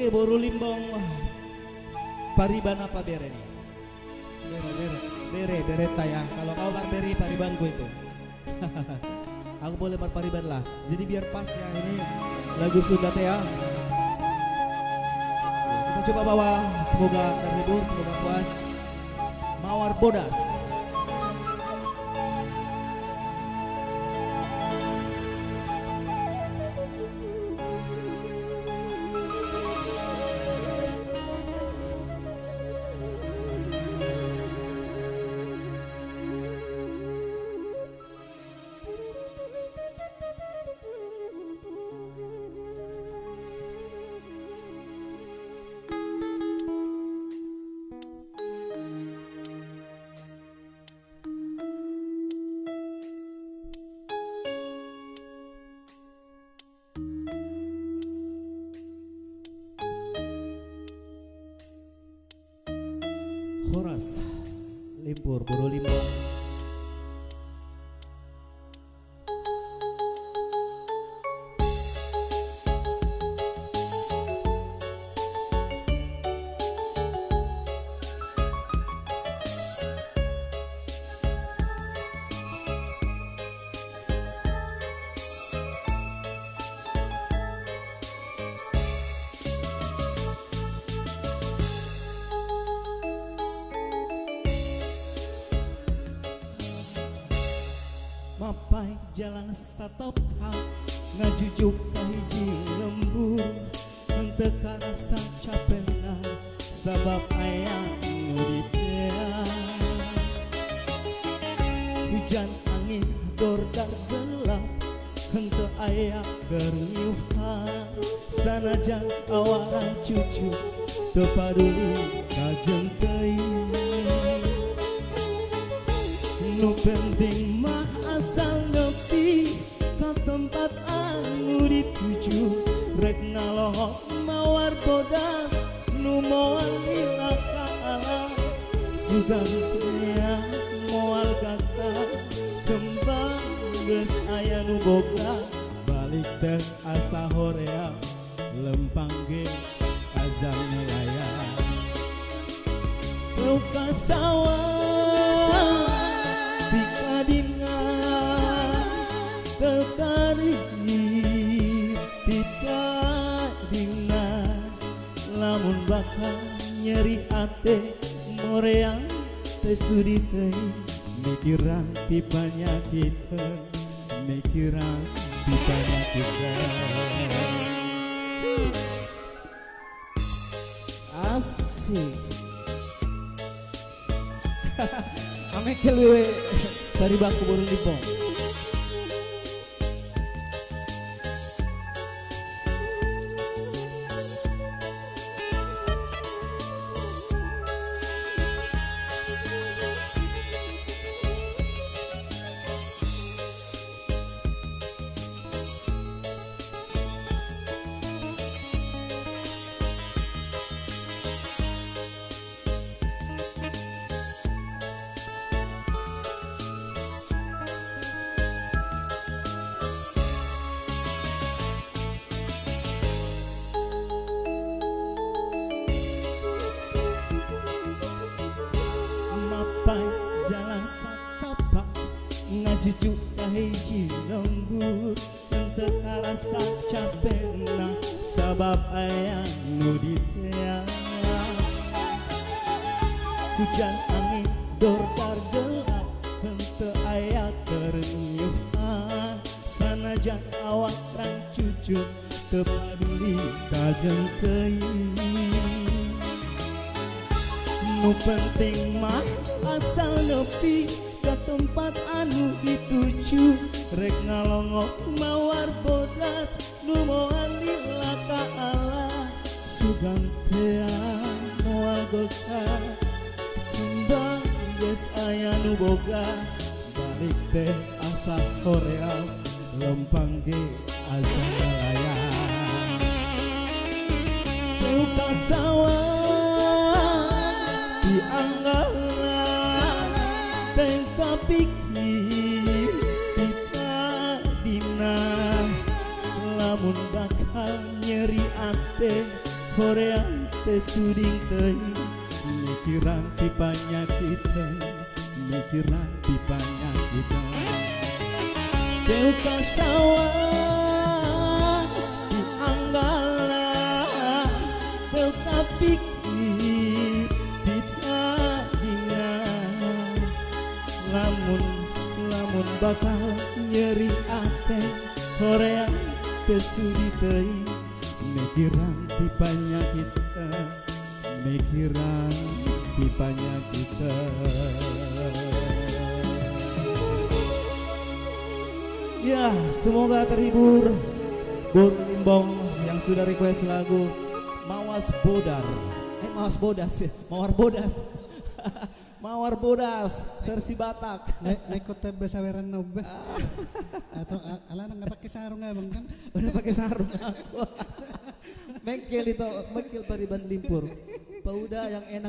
Oke, Boru Limbong. Pariban apa bere nih? Bere tayang. Kalau kau barberi paribanku itu. Aku boleh berpariban lah. Jadi biar pas ya ini lagu Sunda teh ya. Kita coba bawa, semoga terhibur, semoga puas. Mawar Bodas. Horas Limpur Boru Limbong. Mapai jalan statop ngajujuk ka hiji lembur henteu karasa capena sabab aya nu ditea hujan angin dordar gelap henteu aya keriuhan sanajan awaran cucu teu paduli ka jeung teuing nu penting mah asal nepi ka tempat anu dituju rek ngalohok mawar bodas nu moal lila ka alam sugan tea moal kata kembang geus aya nu boga balik teh asa horea lempang ge azam nelayan teu ka sawah dina tertarik tidak dina lamun bakal nyeri ate moreang tesudi teuing mikiran pipanya kita mikiran pipanya kita asik amekel wewe dari bangku Boru Limbong. Jalan satapak ngajujuk ka hiji lembur henteu karasa capena sabab aya nu ditea hujan angin dordar gelap henteu aya keriuhan sanajan awak rang cucu teu paduli ka jeung teuing nu penting mah asal nepi ka tempat anu dituju rek ngalongok mawar bodas nu moal lila ka Allah sugan tea moal goka kembang geus aya nu boga balik teh asa hoream lempang ge asa layan teu ka sawah dianggara tengka pikir kita dina lamun bakal nyeri ate horeang tesuding teh mikiran ti panyakitan mikiran ti panyakitan teu kasawa dianggala teu kapikir ditadina lamun bakal nyeri ate horeang tesudi teuing mikiran ti panyakitan mikiran ti panyakitan. Ya, semoga terhibur Bur Limbong yang sudah request lagu Mawas Bodar. Mawas Bodas ya, Mawar Bodas. Mawar Bodas versi Batak. Naikot tebe saweran nobe. Atau ala nggak pakai sarung abang kan? Udah pakai sarung aku. Mengkel itu, mengkel Pariban Limpur. Pauda yang enak.